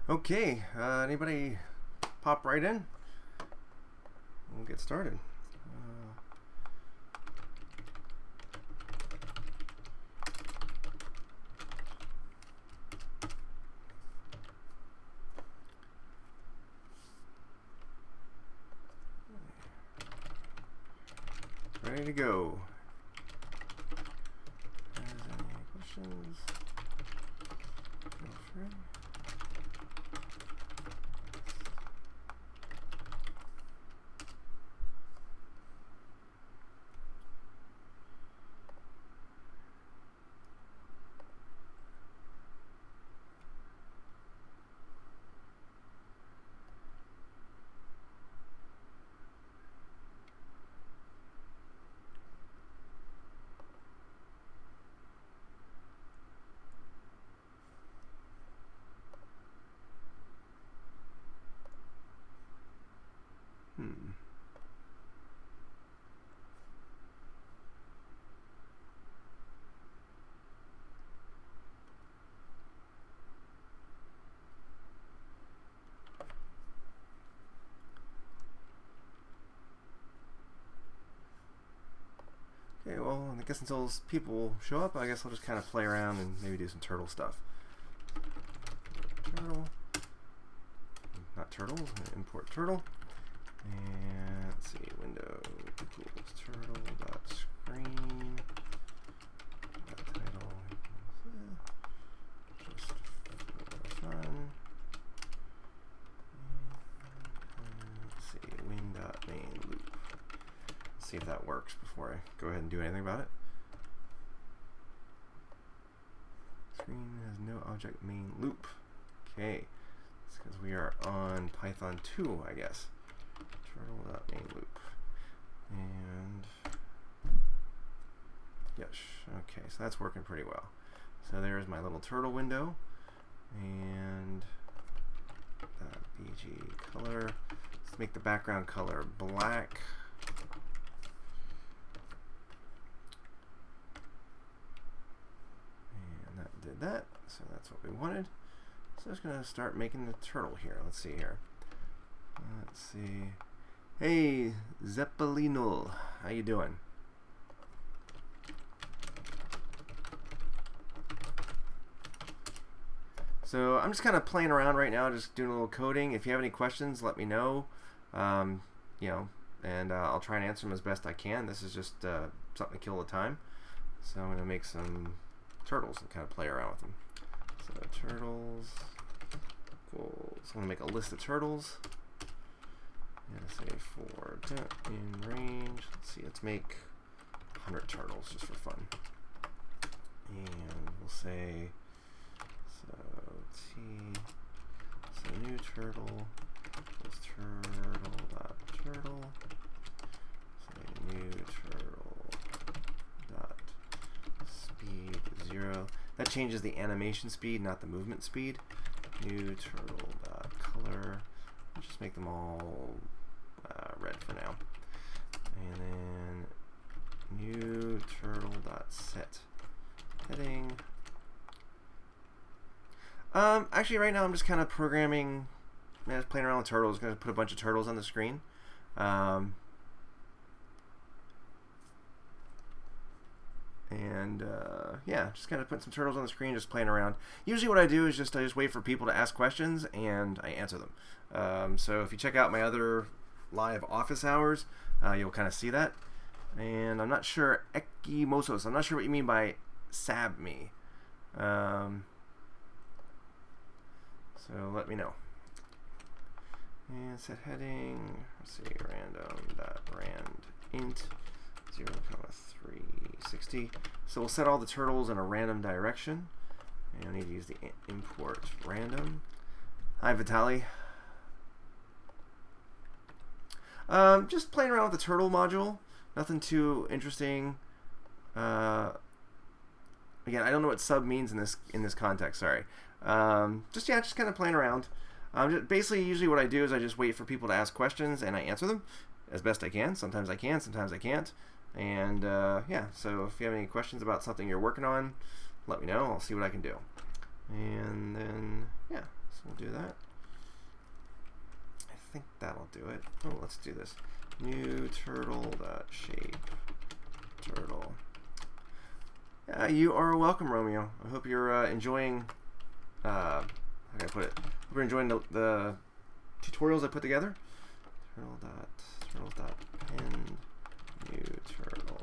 Okay, anybody pop right in? We'll get started. Ready to go. Any questions? Feel free. Okay, well, I guess until people show up, I guess I'll just kind of play around and maybe do some turtle stuff. Turtle. Not turtles, I'm going to import turtle. And let's see, window equals turtle.screen. Title just for fun. Let's see, win.main loop. Let's see if that works before I go ahead and do anything about it. Screen has no object main loop. Okay, it's because we are on Python 2, I guess. Turtle.main loop. And yes, okay, so that's working pretty well. So there's my little turtle window. And BG color. Let's make the background color black. And that did that, so that's what we wanted. So I'm just going to start making the turtle here. Let's see here. Let's see. Hey, Zeppelino, how you doing? So I'm just kind of playing around right now, just doing a little coding. If you have any questions, let me know. You know, and I'll try and answer them as best I can. This is just something to kill the time. So I'm going to make some turtles and kind of play around with them. So turtles. Cool. So I'm going to make a list of turtles. And say for temp in range. Let's see, let's make 100 turtles just for fun. And we'll say so new turtle is turtle.turtle. Say new turtle dot speed 0. That changes the animation speed, not the movement speed. New turtle dot color. Let's just make them all red for now. And then new turtle dot set heading. Actually, right now I'm just kind of programming, just playing around with turtles. Going to put a bunch of turtles on the screen. Yeah, just kind of putting some turtles on the screen, just playing around. Usually what I do is I just wait for people to ask questions and I answer them. So if you check out my other live office hours, you'll kind of see that. And I'm not sure, Ekimosos, I'm not sure what you mean by sab me. So let me know. And set heading, let's see, random.rand int 0,360. So we'll set all the turtles in a random direction. And I need to use the import random. Hi, Vitaly. Just playing around with the turtle module. Nothing too interesting. Again, I don't know what sub means in this context. Sorry. Just kind of playing around. Basically, usually what I do is I just wait for people to ask questions and I answer them as best I can. Sometimes I can, sometimes I can't. And yeah, so if you have any questions about something you're working on, let me know. I'll see what I can do. And then, yeah, we'll do that. I think that'll do it. Oh, let's do this. New turtle.shape turtle. You are welcome, Romeo. I hope you're enjoying. How can I put it? Hope you're enjoying the tutorials I put together. Turtle.append new turtle.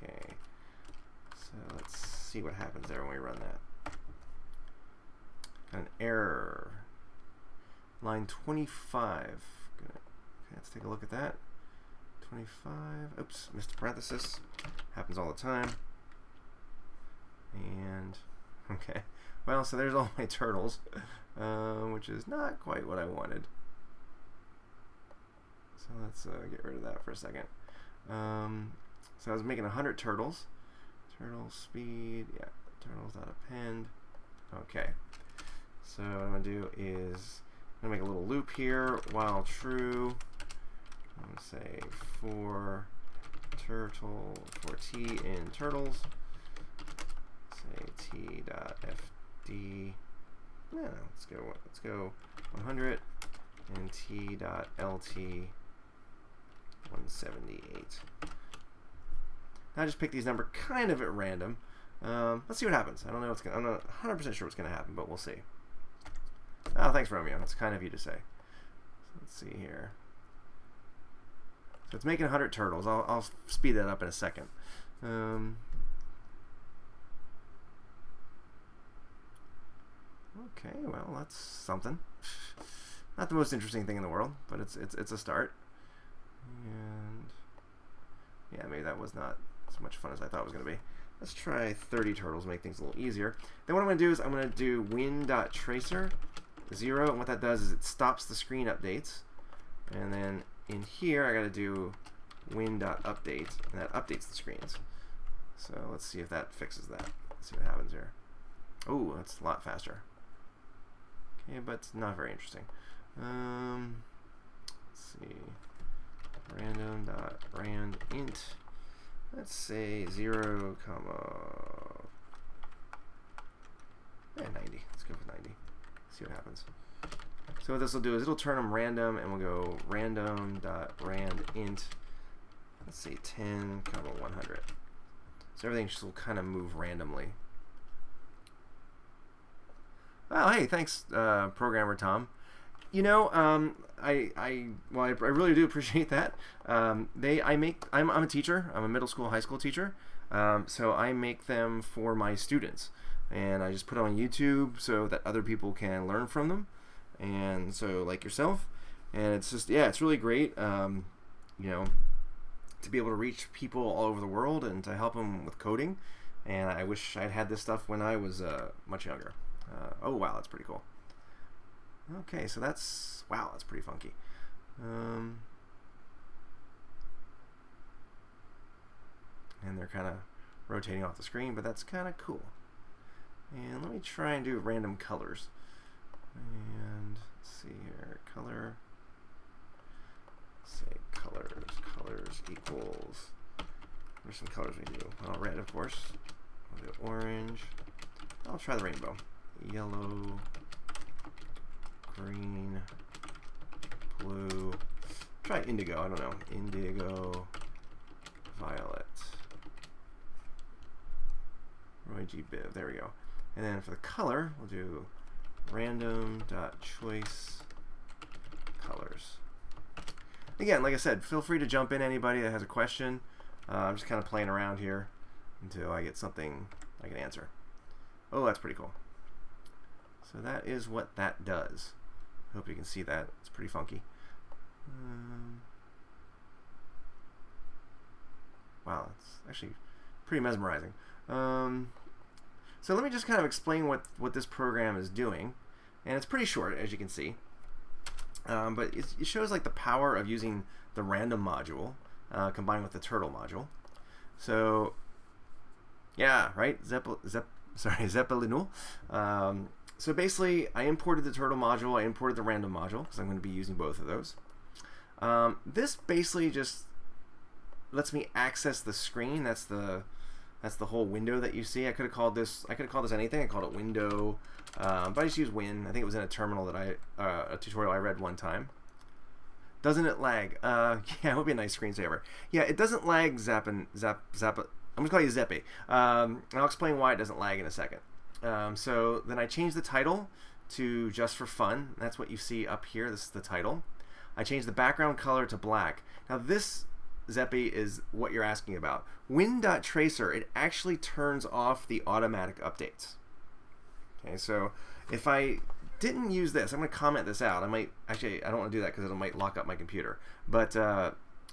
Okay. So let's see what happens there when we run that. Got an error. Line 25. Okay, let's take a look at that. 25. Oops, missed a parenthesis. Happens all the time. And okay. Well, so there's all my turtles, which is not quite what I wanted. So let's get rid of that for a second. So I was making 100 turtles. Turtle speed, yeah, turtles.append. Okay. So what I'm going to do is I'm going to make a little loop here while true. I'm going to say for t in turtles. Say t.fd. No, let's go 100 and t.lt 178. I just picked these numbers kind of at random. Let's see what happens. I don't know what's gonna. I'm not 100% sure what's gonna happen, but we'll see. Oh, thanks, Romeo. That's kind of you to say. So let's see here. So it's making 100 turtles. I'll speed that up in a second. Okay, well, that's something. Not the most interesting thing in the world, but it's a start. And yeah, maybe that was not as much fun as I thought it was going to be. Let's try 30 turtles, make things a little easier. Then what I'm going to do is I'm going to do win.tracer 0, and what that does is it stops the screen updates. And then in here I got to do win.update, and that updates the screens. So let's see if that fixes that. Let's see what happens here. Oh, that's a lot faster. Okay, but it's not very interesting. Let's see. Random.randint. Let's say 0, 90. Let's go with 90. See what happens. So what this will do is it'll turn them random, and we'll go random.randint. Let's say 10, 100. So everything just will kind of move randomly. Oh, hey, thanks, programmer Tom. You know, I really do appreciate that. I'm a teacher. I'm a middle school, high school teacher. So I make them for my students, and I just put it on YouTube so that other people can learn from them. And so, like yourself, and it's just, yeah, it's really great. You know, to be able to reach people all over the world and to help them with coding. And I wish I'd had this stuff when I was much younger. Oh wow, that's pretty cool. Okay, so that's, wow, that's pretty funky. And they're kind of rotating off the screen, but that's kind of cool. And let me try and do random colors. And let's see here, color. Say colors equals. There's some colors we do. Well, red, of course. I'll do orange. I'll try the rainbow. Yellow, green, blue. Try indigo. I don't know. Indigo, violet. Roy G. Biv. There we go. And then for the color, we'll do random.choice colors. Again, like I said, feel free to jump in, anybody that has a question. I'm just kind of playing around here until I get something I can answer. Oh, that's pretty cool. So that is what that does. I hope you can see that. It's pretty funky. Wow, it's actually pretty mesmerizing. So let me just kind of explain what this program is doing. And it's pretty short, as you can see. But it shows like the power of using the random module combined with the turtle module. So yeah, right? Zeppelinul. So basically, I imported the turtle module, I imported the random module, because I'm going to be using both of those. This basically just lets me access the screen. That's the That's the whole window that you see. I could have called this anything. I called it window, but I just used win. I think it was in a terminal that a tutorial I read one time. Doesn't it lag? Yeah, it would be a nice screensaver. Yeah, it doesn't lag. Zap. I'm just calling you Zeppy. And I'll explain why it doesn't lag in a second. So then I changed the title to just for fun. That's what you see up here. This is the title. I changed the background color to black. Now this, Zeppy, is what you're asking about. Win.tracer, it actually turns off the automatic updates. Okay, so if I didn't use this, I'm going to comment this out. I don't want to do that because it might lock up my computer. But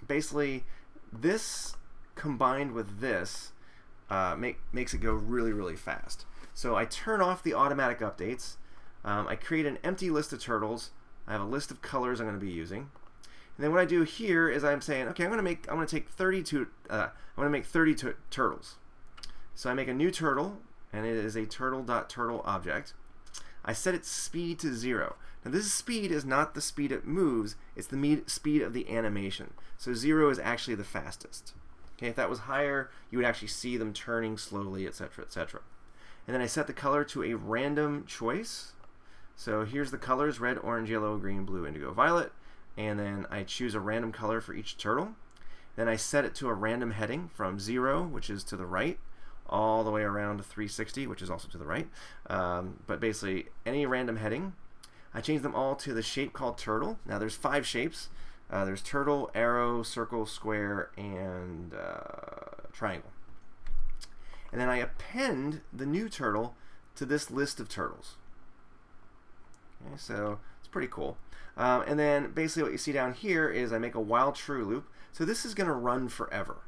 basically, this combined with this makes it go really, really fast. So I turn off the automatic updates. I create an empty list of turtles. I have a list of colors I'm going to be using. And then what I do here is I'm saying, okay, I'm going to make 30 turtles. So I make a new turtle, and it is a turtle.turtle object. I set its speed to 0. Now this speed is not the speed it moves, it's the speed of the animation. So 0 is actually the fastest. Okay, if that was higher, you would actually see them turning slowly, etc., etc. And then I set the color to a random choice. So here's the colors: red, orange, yellow, green, blue, indigo, violet. And then I choose a random color for each turtle. Then I set it to a random heading from 0, which is to the right, all the way around to 360, which is also to the right. But basically, any random heading. I change them all to the shape called turtle. Now there's 5 shapes. There's turtle, arrow, circle, square, and triangle. And then I append the new turtle to this list of turtles. Okay, so it's pretty cool. And then basically what you see down here is I make a while true loop. So this is going to run forever.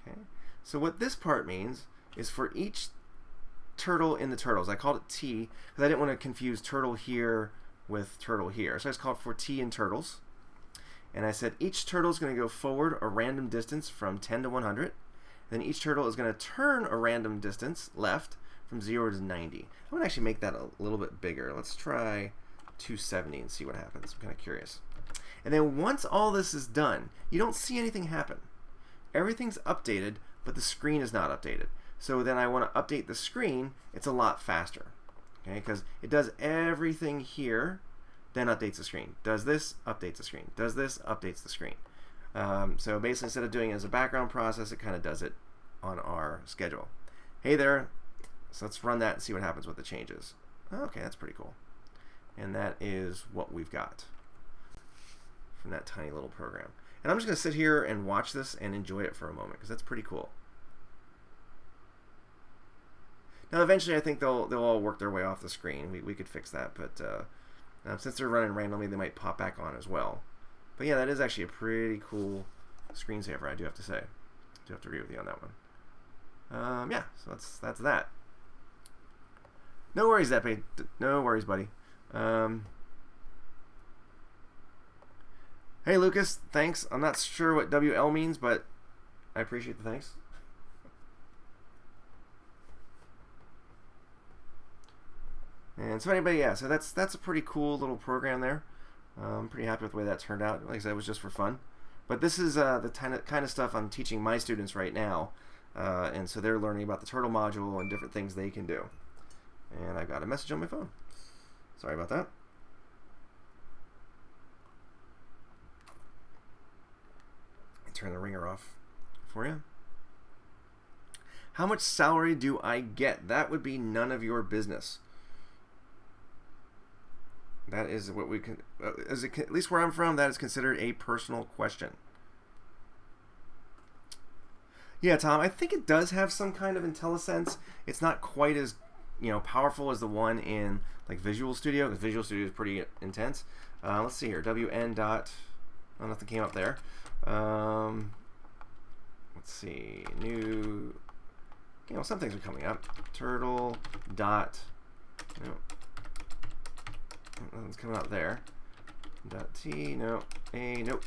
Okay. So what this part means is for each turtle in the turtles, I called it T because I didn't want to confuse turtle here with turtle here. So I just called it for T in turtles. And I said each turtle is going to go forward a random distance from 10 to 100. Then each turtle is going to turn a random distance left from 0 to 90. I'm going to actually make that a little bit bigger. Let's try 270 and see what happens. I'm kind of curious. And then once all this is done, you don't see anything happen. Everything's updated, but the screen is not updated. So then I want to update the screen. It's a lot faster, okay? Because it does everything here, then updates the screen. Does this, updates the screen. Does this, updates the screen. So basically, instead of doing it as a background process, it kind of does it on our schedule. Hey there. So let's run that and see what happens with the changes. Okay, that's pretty cool. And that is what we've got from that tiny little program. And I'm just going to sit here and watch this and enjoy it for a moment because that's pretty cool. Now, eventually, I think they'll all work their way off the screen. We could fix that, but since they're running randomly, they might pop back on as well. But yeah, that is actually a pretty cool screensaver, I do have to say. I do have to agree with you on that one. Yeah, so that's that. No worries, Zeppy. No worries, buddy. Hey, Lucas, thanks. I'm not sure what WL means, but I appreciate the thanks. And so anybody, yeah, so that's a pretty cool little program there. I'm pretty happy with the way that turned out. Like I said, it was just for fun. But this is the kind of stuff I'm teaching my students right now. And so they're learning about the turtle module and different things they can do. And I got a message on my phone. Sorry about that. Turn the ringer off for you. How much salary do I get? That would be none of your business. That is what we can, at least where I'm from, that is considered a personal question. Yeah, Tom, I think it does have some kind of IntelliSense. It's not quite as powerful as the one in like Visual Studio, because Visual Studio is pretty intense. Let's see here, WN dot. Oh, nothing came up there. Let's see, new. Some things are coming up. Turtle dot. Nothing's coming out there. Dot T, no. A, nope.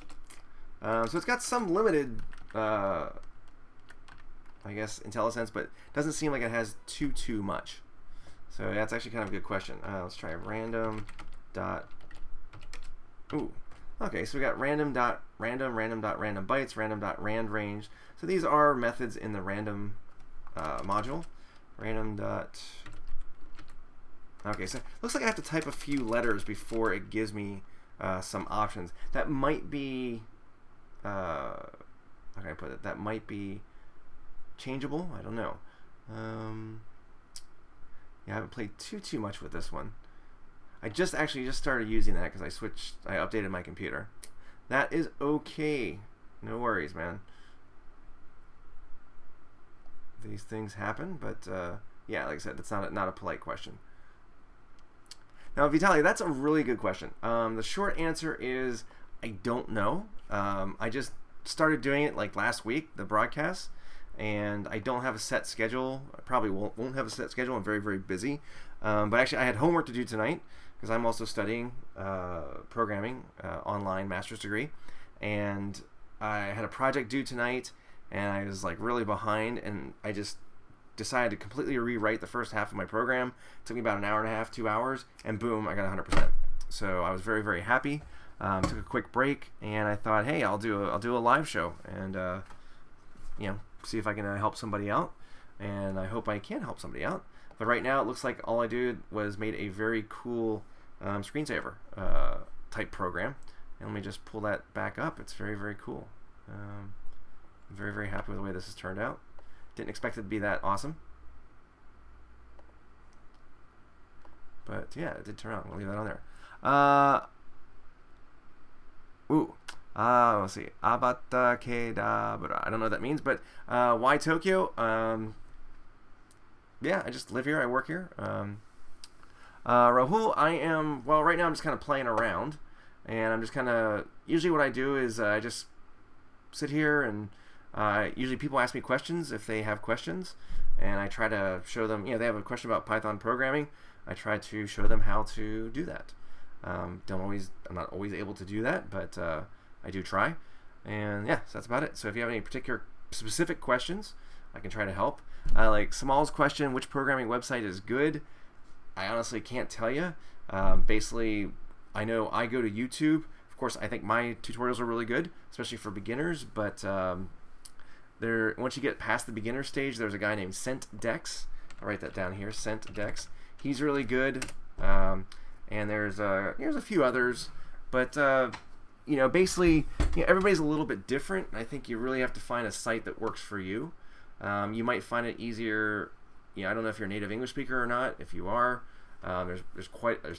So it's got some limited, I guess, IntelliSense, but doesn't seem like it has too much. So that's actually kind of a good question. Let's try random dot. Ooh. Okay, so we got random dot random, random dot random bytes, random dot rand range. So these are methods in the random module. Random dot. Okay, so looks like I have to type a few letters before it gives me some options. That might be, how can I put it? That might be changeable. I don't know. Yeah, I haven't played too much with this one. I just started using that because I updated my computer. That is okay. No worries, man. These things happen, but yeah, like I said, it's not a polite question. Now, Vitaly, that's a really good question. The short answer is I don't know. I just started doing it like last week, the broadcast, and I don't have a set schedule. I probably won't have a set schedule. I'm very, very busy. But actually, I had homework to do tonight because I'm also studying programming, online master's degree, and I had a project due tonight, and I was like really behind, and I just decided to completely rewrite the first half of my program. It took me about an hour and a half, 2 hours, and boom, I got 100%. So I was very, very happy. Took a quick break, and I thought, hey, I'll do a live show, and see if I can help somebody out, and I hope I can help somebody out. But right now, it looks like all I did was made a very cool screensaver type program. And let me just pull that back up. It's very, very cool. I'm very, very happy with the way this has turned out. Didn't expect it to be that awesome. But yeah, it did turn out. I'll leave that on there. Let's see. Abata Kedabra. I don't know what that means, but why Tokyo? Yeah, I just live here. I work here. Rahul, right now I'm just kind of playing around. And I'm just kind of, usually what I do is I just sit here and usually people ask me questions if they have questions. And I try to show them, they have a question about Python programming. I try to show them how to do that. I'm not always able to do that, but I do try. And yeah, so that's about it. So if you have any particular specific questions, I can try to help. Like Samal's question, which programming website is good? I honestly can't tell you. Basically, I know I go to YouTube. Of course, I think my tutorials are really good, especially for beginners. But once you get past the beginner stage, there's a guy named ScentDex. I'll write that down here, ScentDex. He's really good. And there's a few others. But basically, everybody's a little bit different. I think you really have to find a site that works for you. You might find it easier. I don't know if you're a native English speaker or not. If you are, there's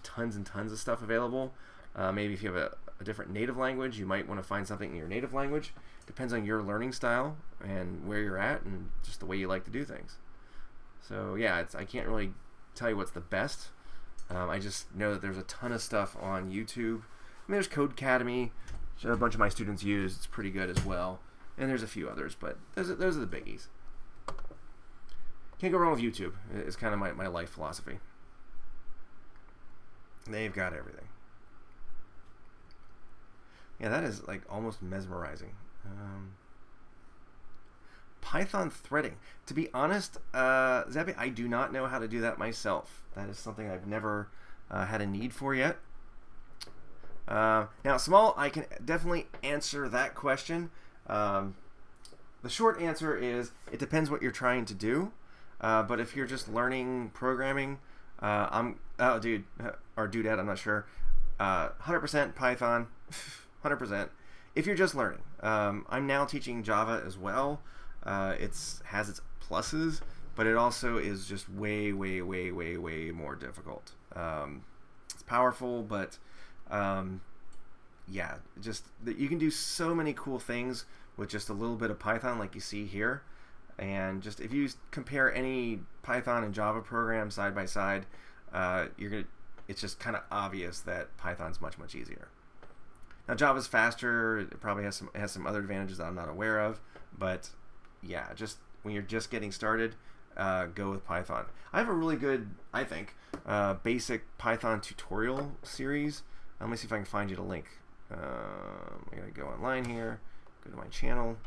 tons and tons of stuff available. Maybe if you have a different native language, you might want to find something in your native language. Depends on your learning style and where you're at and just the way you like to do things. So yeah, I can't really tell you what's the best. I just know that there's a ton of stuff on YouTube. There's Codecademy, which a bunch of my students use. It's pretty good as well. And there's a few others, but those are the biggies. Can't go wrong with YouTube. It's kind of my life philosophy. They've got everything. Yeah, that is like almost mesmerizing. Python threading. To be honest, Zappy, I do not know how to do that myself. That is something I've never had a need for yet. Now, Small, I can definitely answer that question. The short answer is it depends what you're trying to do. But if you're just learning programming, dude or dudette, I'm not sure. 100% Python, 100%. If you're just learning, I'm now teaching Java as well. It has its pluses, but it also is just way, way, way, way, way more difficult. It's powerful, but yeah, just you can do so many cool things with just a little bit of Python, like you see here. And just if you compare any Python and Java program side by side, it's just kind of obvious that Python's much, much easier. Now Java's faster. It probably has some other advantages that I'm not aware of, but yeah, just when you're just getting started, go with Python. I have a really good, I think, basic Python tutorial series. Let me see if I can find you the link. I gotta go online here, go to my channel.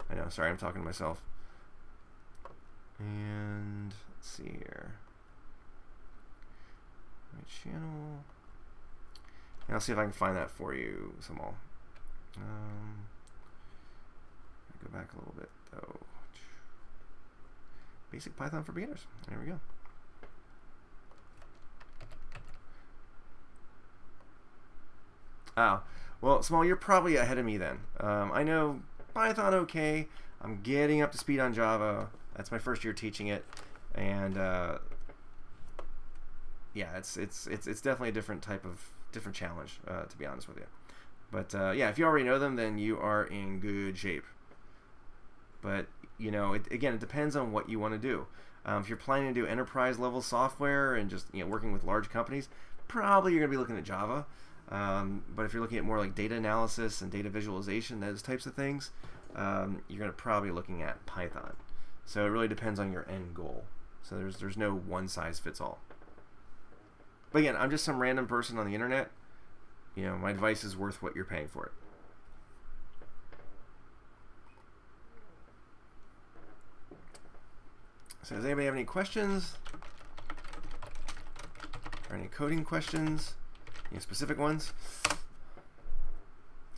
I know, sorry, I'm talking to myself. And let's see here. My channel. And I'll see if I can find that for you, Samal. Go back a little bit though. Basic Python for beginners. There we go. Oh, well, Small, you're probably ahead of me then. I know Python okay. I'm getting up to speed on Java. That's my first year teaching it, and yeah, it's definitely a different challenge, to be honest with you. But yeah, if you already know them, then you are in good shape. But you know, again, it depends on what you want to do. If you're planning to do enterprise level software and just working with large companies, probably you're going to be looking at Java. But if you're looking at more like data analysis and data visualization, those types of things, you're going to probably be looking at Python. So it really depends on your end goal. So there's no one size fits all. But again, I'm just some random person on the internet. My advice is worth what you're paying for it. So does anybody have any questions? Or any coding questions? Any specific ones?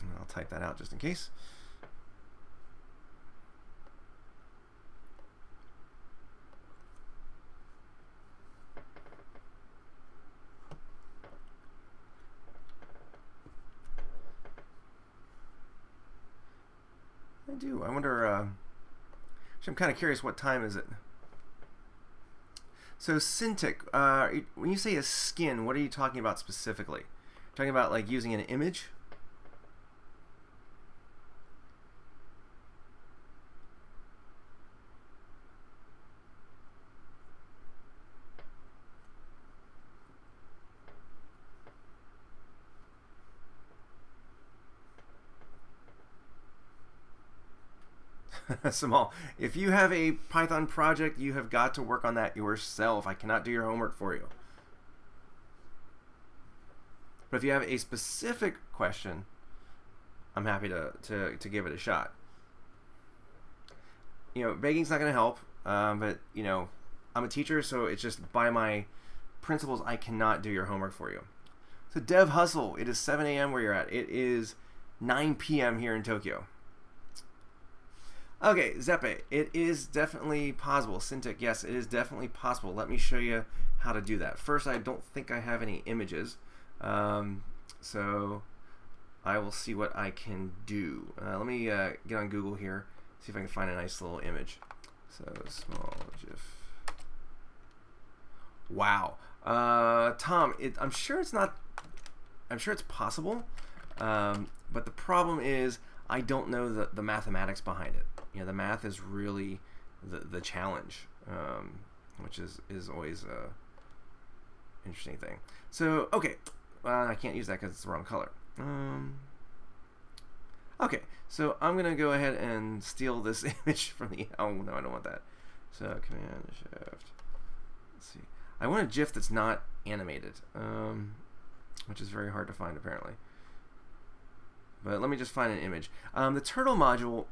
And I'll type that out just in case. I do. I wonder, actually I'm kind of curious, what time is it? So Cintiq, when you say a skin, what are you talking about specifically? Talking about like using an image? Small. If you have a Python project, you have got to work on that yourself. I cannot do your homework for you. But if you have a specific question, I'm happy to give it a shot. Begging's not going to help, but I'm a teacher, so it's just by my principles, I cannot do your homework for you. So Dev Hustle, it is 7 a.m. where you're at. It is 9 p.m. here in Tokyo. Okay, Zeppe, it is definitely possible. Cintiq, yes, it is definitely possible. Let me show you how to do that. First, I don't think I have any images, so I will see what I can do. Let me get on Google here, see if I can find a nice little image. So, small GIF. Wow. Tom, I'm sure it's not, I'm sure it's possible, but the problem is I don't know the mathematics behind it. The math is really the challenge, which is always a interesting thing. So, okay, I can't use that because it's the wrong color. Okay, so I'm going to go ahead and steal this image from the... Oh, no, I don't want that. So, Command Shift. Let's see. I want a GIF that's not animated, which is very hard to find, apparently. But let me just find an image. The turtle module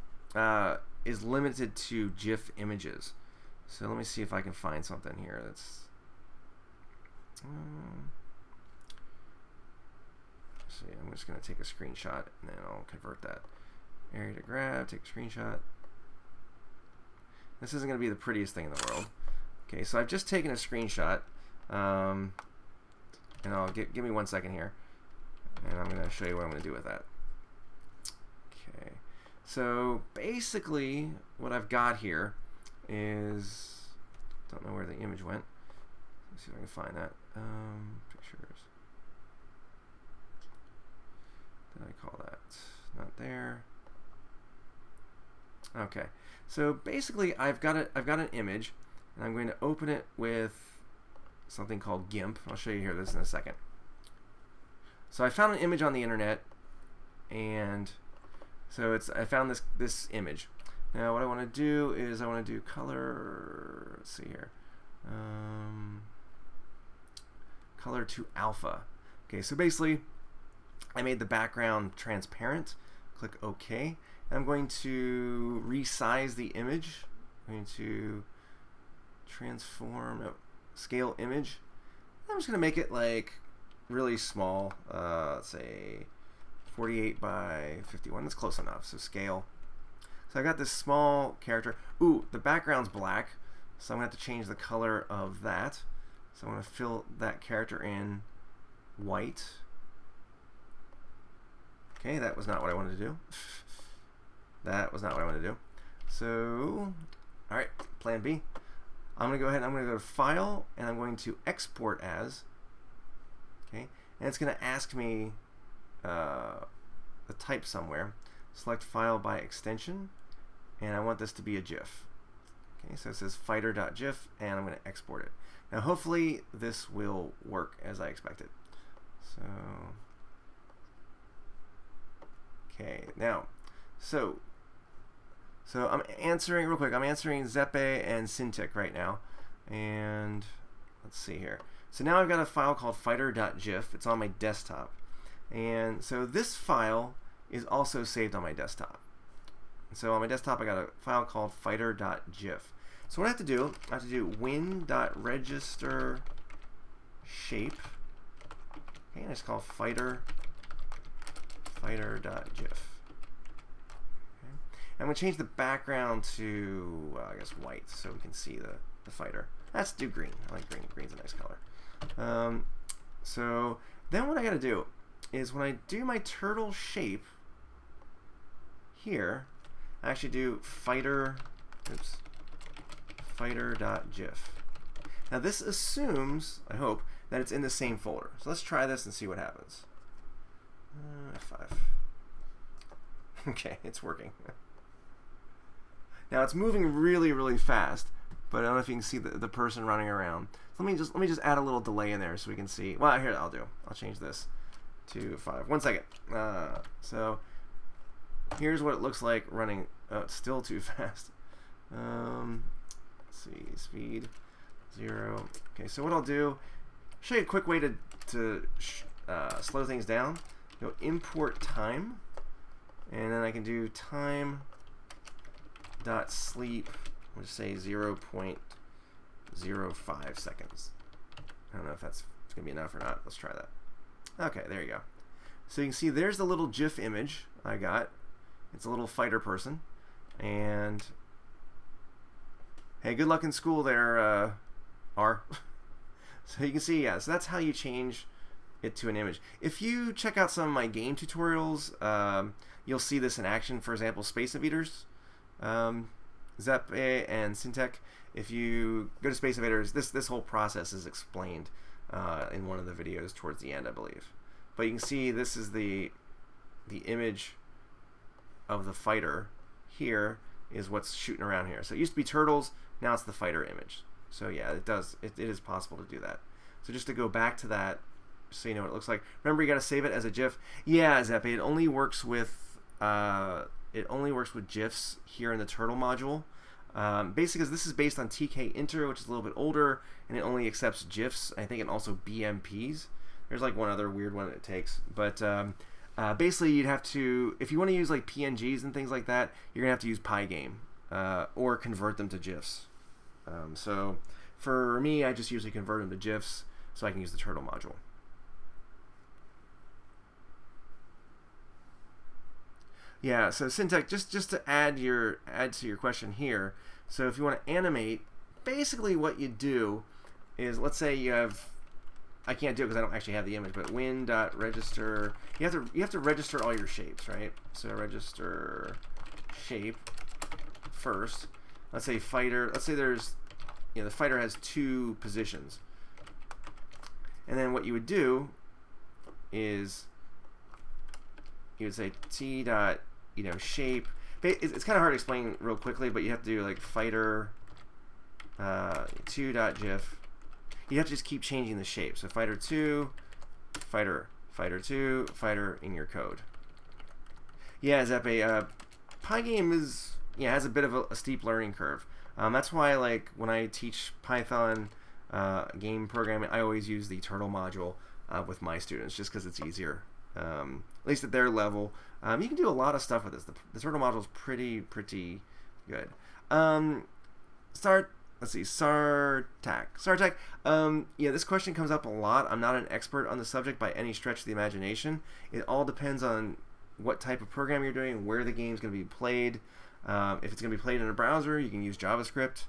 is limited to GIF images. So let me see if I can find something here that's... see, I'm just going to take a screenshot and then I'll convert that. Area to grab, take a screenshot. This isn't going to be the prettiest thing in the world. Okay, so I've just taken a screenshot. And I'll give me 1 second here. And I'm going to show you what I'm going to do with that. Okay. So basically what I've got here is, don't know where the image went. Let's see if I can find that. Pictures. What did I call that? Not there. Okay. So basically I've got an image and I'm going to open it with something called GIMP. I'll show you here this in a second. So I found an image on the internet, and so I found this image. Now what I want to do is I want to do color. Let's see here, color to alpha. Okay, so basically I made the background transparent. Click OK. And I'm going to resize the image. I'm going to transform, scale image. I'm just going to make it like really small, let's say 48 by 51. That's close enough. So scale. So I got this small character. Ooh, the background's black. So I'm going to have to change the color of that. So I'm going to fill that character in white. Okay, that was not what I wanted to do. That was not what I wanted to do. So, all right, plan B. I'm going to go ahead and I'm going to go to File, and I'm going to Export As. Okay, and it's going to ask me the type somewhere. Select File by Extension, and I want this to be a GIF. Okay, so it says fighter.gif, and I'm going to export it. Now, hopefully, this will work as I expected. So, okay, now, so I'm answering real quick. I'm answering Zeppe and Cintiq right now, and let's see here. So now I've got a file called fighter.gif. It's on my desktop, and so this file is also saved on my desktop. And so on my desktop, I got a file called fighter.gif. So what I have to do win.register shape. Okay, and it's called fighter.gif. Okay. I'm going to change the background to, I guess, white, so we can see the fighter. Let's do green. I like green. Green's a nice color. So then what I got to do is when I do my turtle shape here, I actually do fighter.gif. Now this assumes, I hope, that it's in the same folder. So let's try this and see what happens. F5. Okay, it's working. Now it's moving really, really fast, but I don't know if you can see the person running around. So let me just add a little delay in there so we can see. Well, here I'll change this to 5. 1 second. So here's what it looks like running. Oh, it's still too fast. Let's see, speed 0. Okay, so what I'll do, show you a quick way to slow things down. Go import time, and then I can do time dot sleep. We'll just say 0.05 seconds. I don't know if that's gonna be enough or not. Let's try that. Okay, there you go. So you can see there's the little GIF image I got. It's a little fighter person, and hey, good luck in school there, R. So you can see, yeah, so that's how you change it to an image. If you check out some of my game tutorials, you'll see this in action. For example, Space Invaders, Zeppe and Cintiq. If you go to Space Invaders, this whole process is explained in one of the videos towards the end, I believe. But you can see this is the image of the fighter. Here is what's shooting around here. So it used to be turtles, now it's the fighter image. So yeah, it is possible to do that. So just to go back to that, so you know what it looks like. Remember, you got to save it as a GIF. Yeah, Zeppe, it only works with GIFs here in the turtle module. Basically, because this is based on TK-Inter, which is a little bit older, and it only accepts GIFs. I think, and also BMPs. There's like one other weird one that it takes, but basically, you'd have to, if you want to use like PNGs and things like that, you're gonna have to use Pygame or convert them to GIFs. So for me, I just usually convert them to GIFs so I can use the turtle module. Yeah, so Cintiq, just to add to your question here. So if you want to animate, basically what you do is, let's say you have, I can't do it because I don't actually have the image, but win.register, you have to register all your shapes, right? So register shape first. Let's say fighter. Let's say there's, the fighter has 2 positions, and then what you would do is you would say t dot shape. It's kind of hard to explain real quickly, but you have to do like fighter 2.gif. You have to just keep changing the shape. So fighter 2, fighter 2, fighter in your code. Yeah, Zeppe, Pygame has a bit of a steep learning curve. That's why, like, when I teach Python game programming, I always use the turtle module with my students, just because it's easier, at least at their level. You can do a lot of stuff with this. The turtle module is pretty good. Let's see, Sartak. Yeah, this question comes up a lot. I'm not an expert on the subject by any stretch of the imagination. It all depends on what type of program you're doing, where the game's going to be played. If it's going to be played in a browser, you can use JavaScript.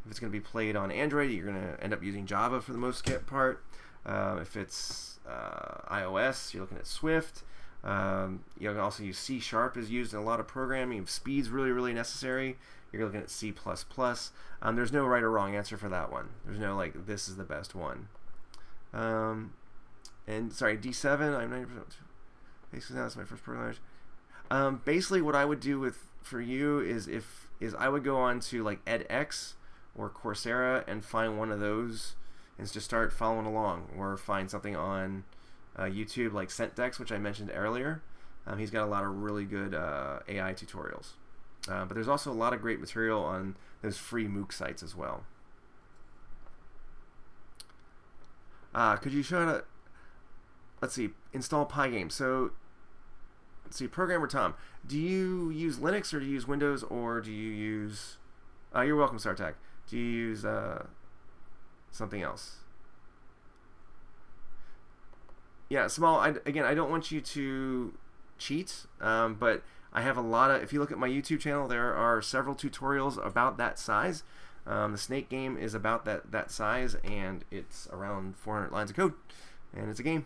If it's going to be played on Android, you're going to end up using Java for the most part. If it's iOS, you're looking at Swift. You can also use C# is used in a lot of programming. If speed's really, really necessary, you're looking at C++. There's no right or wrong answer for that one. There's no like this is the best one. And sorry, D7. I'm 90%. Basically, that's my first programming language. Basically, what I would do for you is I would go on to like edX or Coursera and find one of those and just start following along, or find something on YouTube like Centdex, which I mentioned earlier. He's got a lot of really good AI tutorials. But there's also a lot of great material on those free MOOC sites as well. Could you show how to, let's see, install Pygame? So, let's see, Programmer Tom, do you use Linux or do you use Windows, or do you use, you're welcome, StarTac. Do you use something else? Yeah, Small, again, I don't want you to cheat, but I have a lot of, if you look at my YouTube channel, there are several tutorials about that size. The Snake game is about that size, and it's around 400 lines of code, and it's a game.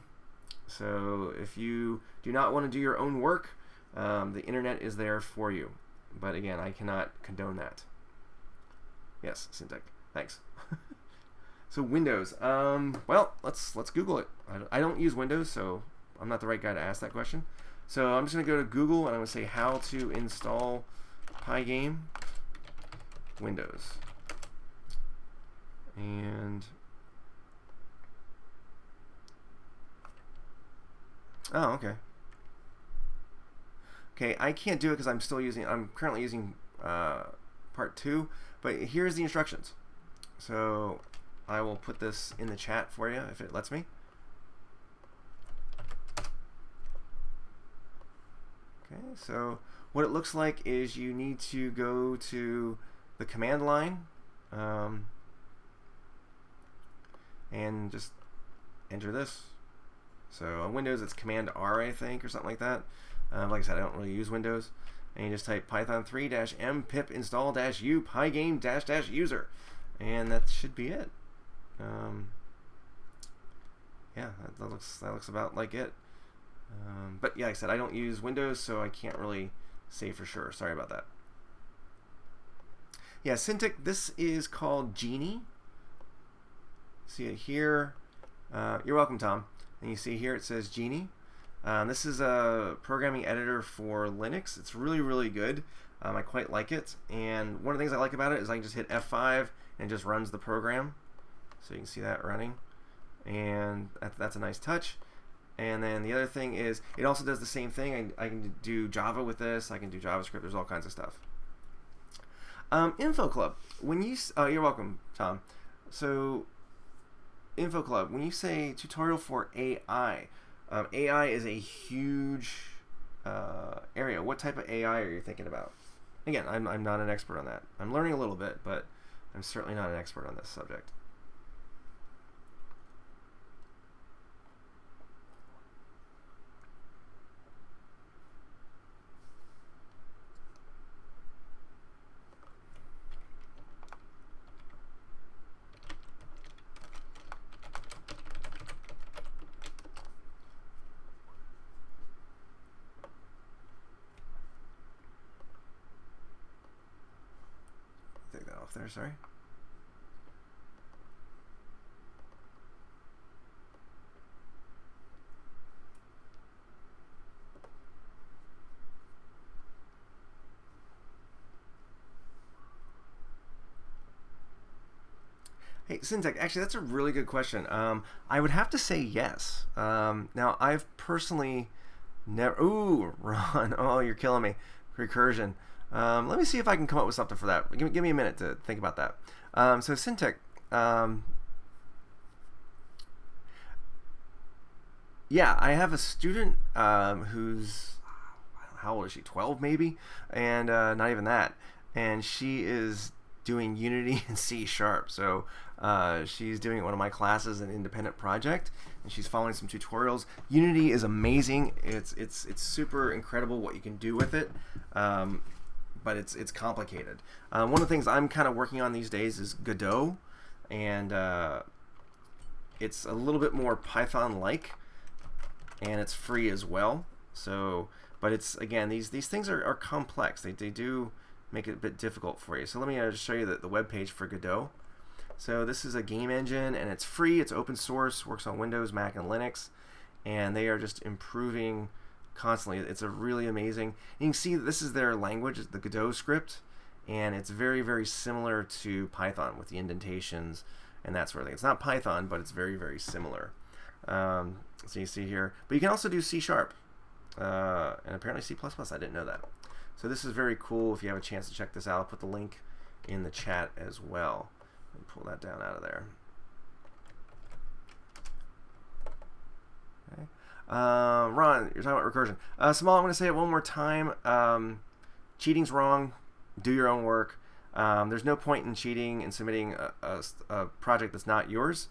So if you do not want to do your own work, the internet is there for you. But again, I cannot condone that. Yes, Syntec. Thanks. So Windows. Well, let's Google it. I don't use Windows, so I'm not the right guy to ask that question. So I'm just going to go to Google, and I'm going to say how to install Pygame Windows. And oh, okay. Okay, I can't do it because I'm currently using part 2, but here's the instructions. So I will put this in the chat for you if it lets me. Okay, so what it looks like is you need to go to the command line and just enter this. So on Windows, it's Command R, I think, or something like that. Like I said, I don't really use Windows. And you just type python 3-m pip install -u pygame -user, and that should be it. Yeah, that looks about like it. But yeah, like I said, I don't use Windows, so I can't really say for sure. Sorry about that. Yeah, Syntec, this is called Genie. See it here. You're welcome, Tom. And you see here it says Genie. This is a programming editor for Linux. It's really, really good. I quite like it. And one of the things I like about it is I can just hit F5 and it just runs the program. So you can see that running. And that's a nice touch. And then the other thing is it also does the same thing. I can do Java with this. I can do JavaScript. There's all kinds of stuff. Info Club. When you you're welcome, Tom. So Info Club, when you say tutorial for AI, AI is a huge area. What type of AI are you thinking about? Again, I'm not an expert on that. I'm learning a little bit, but I'm certainly not an expert on this subject. Take that off there, sorry. Hey, Syntec, actually, that's a really good question. I would have to say yes. Now, I've personally never... Ooh, Ron. Oh, you're killing me. Recursion. Let me see if I can come up with something for that. Give me a minute to think about that. So, Syntec... yeah, I have a student who's... How old is she? 12, maybe? And not even that. And she is doing Unity and C#. So she's doing one of my classes, an independent project, and she's following some tutorials. Unity is amazing. It's super incredible what you can do with it. but it's complicated. One of the things I'm kind of working on these days is Godot, and it's a little bit more Python-like, and it's free as well. So, but it's, again, these things are complex. They do make it a bit difficult for you. So let me just show you the web page for Godot. So this is a game engine, and it's free. It's open source, works on Windows, Mac, and Linux, and they are just improving constantly. It's a really amazing. You can see that this is their language, the Godot script, and it's very, very similar to Python with the indentations and that sort of thing. It's not Python, but it's very, very similar. So you see here, but you can also do C#, and apparently C++. I didn't know that. So this is very cool. If you have a chance to check this out, I'll put the link in the chat as well. Let me pull that down out of there. Okay. Ron, you're talking about recursion. Small, I'm going to say it one more time. Cheating's wrong. Do your own work. There's no point in cheating and submitting a project that's not yours,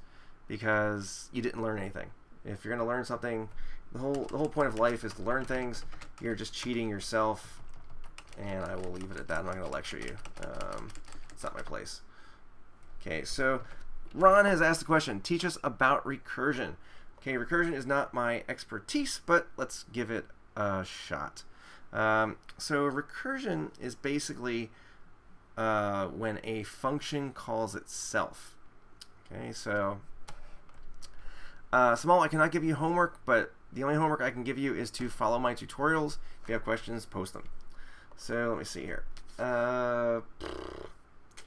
because you didn't learn anything. If you're going to learn something, the whole point of life is to learn things. You're just cheating yourself, and I will leave it at that. I'm not going to lecture you. It's not my place. Okay, so Ron has asked the question, teach us about recursion. Okay, recursion is not my expertise, but let's give it a shot. So recursion is basically when a function calls itself. Okay, so Small, I cannot give you homework, but the only homework I can give you is to follow my tutorials. If you have questions, post them. So let me see here. All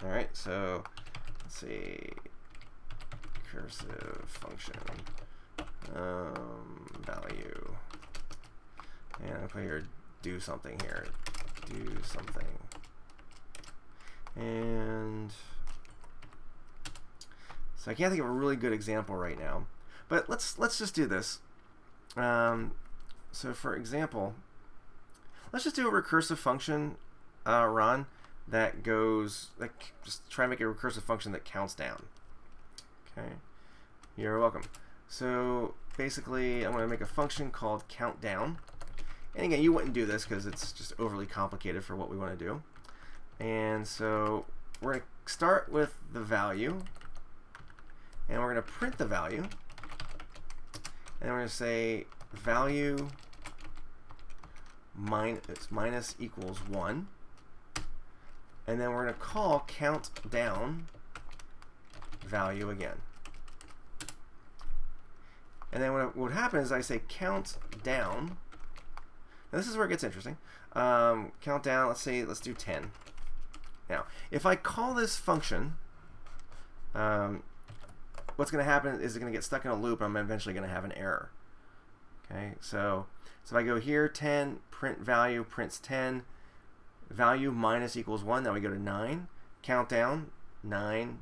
right, so let's see. Recursive function value, and I'll put here do something here. Do something, and so I can't think of a really good example right now. But let's just do this. So for example, let's just do a recursive function, Ron, that goes, just try and make a recursive function that counts down. Okay, you're welcome. So basically, I'm going to make a function called countdown. And again, you wouldn't do this because it's just overly complicated for what we want to do. And so we're going to start with the value, and we're going to print the value. And we're going to say value minus equals 1. And then we're going to call count down value again. And then what would happen is I say count down. Now this is where it gets interesting. Count down, let's do 10. Now, if I call this function, what's going to happen is it's going to get stuck in a loop, and I'm eventually going to have an error. Okay, so if I go here, 10, print value, prints 10, value minus equals 1, now we go to 9, count down, 9,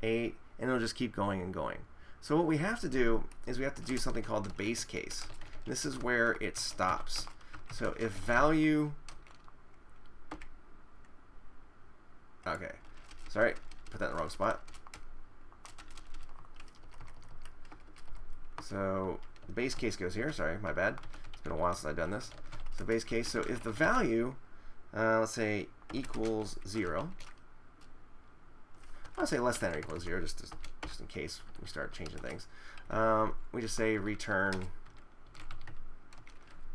8, and it'll just keep going and going. So what we have to do is we have to do something called the base case. This is where it stops. So if value, okay, sorry, put that in the wrong spot. So the base case goes here. Sorry, my bad. It's been a while since I've done this. So base case. So if the value, let's say equals 0, I'll say less than or equals 0, just in case we start changing things. We just say return,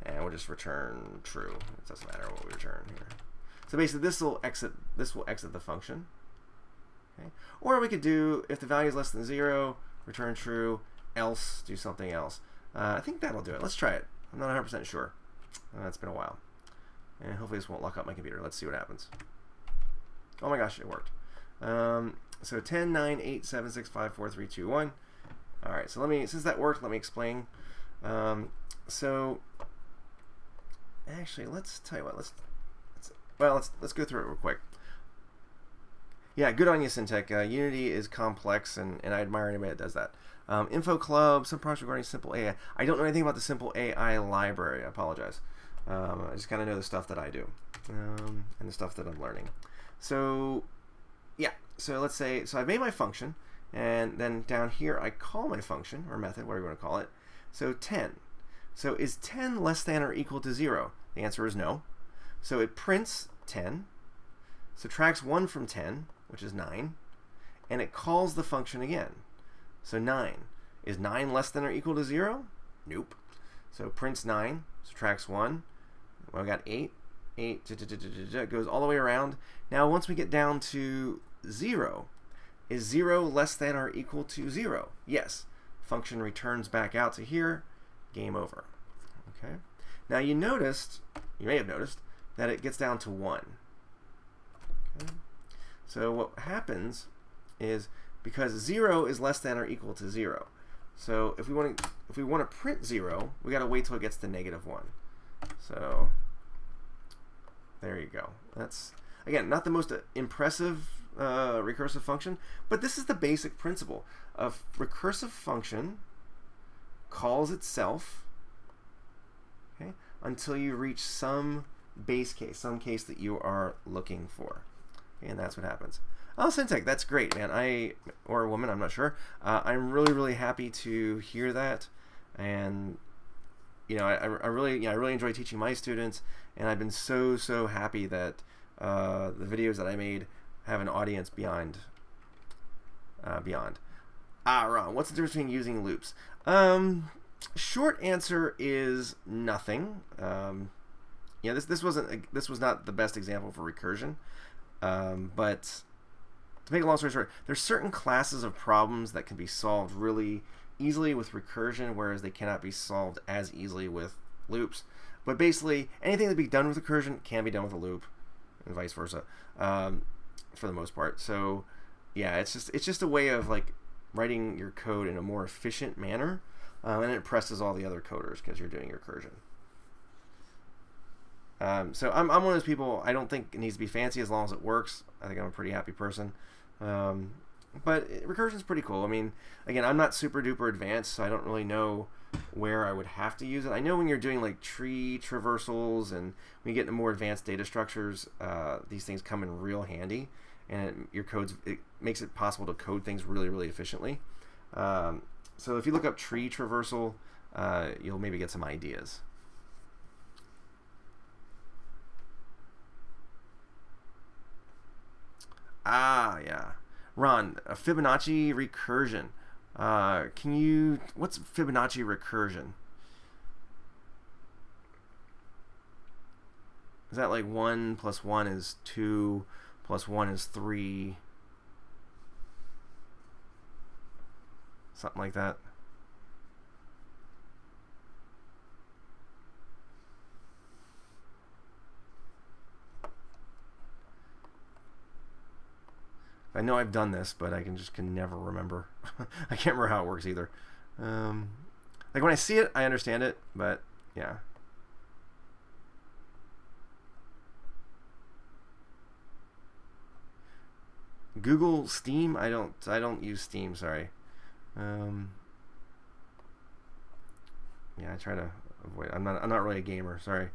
and we'll just return true. It doesn't matter what we return here. So basically, this will exit the function. Okay. Or we could do, if the value is less than 0, return true. Else, do something else. I think that'll do it. Let's try it. I'm not 100% sure. It's been a while. And hopefully this won't lock up my computer. Let's see what happens. Oh my gosh, it worked. So 10, 9, 8, 7, 6, 5, 4, 3, 2, 1. All right, so since that worked, let me explain. So actually, let's tell you what. Let's go through it real quick. Yeah, good on you, Syntech. Unity is complex, and I admire anybody that does that. Info Club, some project regarding Simple AI. I don't know anything about the Simple AI library. I apologize. I just kind of know the stuff that I do and the stuff that I'm learning. So yeah, so let's say, so I've made my function, and then down here I call my function, or method, whatever you want to call it. So 10. So is 10 less than or equal to 0? The answer is no. So it prints 10, subtracts 1 from 10, which is 9, and it calls the function again. So 9. Is 9 less than or equal to 0? Nope. So prints 9, subtracts 1. Well, I got 8. 8 goes all the way around. Now, once we get down to 0, is 0 less than or equal to 0? Yes. Function returns back out to here. Game over. Okay. Now, you may have noticed, that it gets down to 1. Okay. So what happens is, because 0 is less than or equal to 0, so if we want to print 0, we got to wait till it gets to -1. So there you go. That's, again, not the most impressive recursive function, but this is the basic principle. A recursive function calls itself, okay, until you reach some base case, some case that you are looking for. Okay, and that's what happens. Oh, Syntech, that's great, man. Or a woman, I'm not sure. I'm really, really happy to hear that. And you know, I really enjoy teaching my students, and I've been so happy that the videos that I made have an audience beyond. Ron, what's the difference between using loops? Short answer is nothing. Yeah, this was not the best example for recursion, but to make a long story short, there's certain classes of problems that can be solved really easily with recursion, whereas they cannot be solved as easily with loops. But basically, anything that can be done with recursion can be done with a loop, and vice versa, for the most part. So, yeah, it's just a way of like writing your code in a more efficient manner, and it impresses all the other coders because you're doing recursion. So I'm one of those people. I don't think it needs to be fancy as long as it works. I think I'm a pretty happy person. But recursion is pretty cool. I mean, again, I'm not super duper advanced, so I don't really know where I would have to use it. I know when you're doing like tree traversals and when you get into more advanced data structures, these things come in real handy, and it makes it possible to code things really, really efficiently. So if you look up tree traversal, you'll maybe get some ideas. Yeah. Ron, a Fibonacci recursion. What's Fibonacci recursion? Is that like 1 + 1 is 2 + 1 is 3? Something like that. I know I've done this, but I can never remember. I can't remember how it works either. Like when I see it, I understand it, but yeah. Google Steam? I don't use Steam, sorry. Yeah, I try to avoid. I'm not really a gamer, sorry.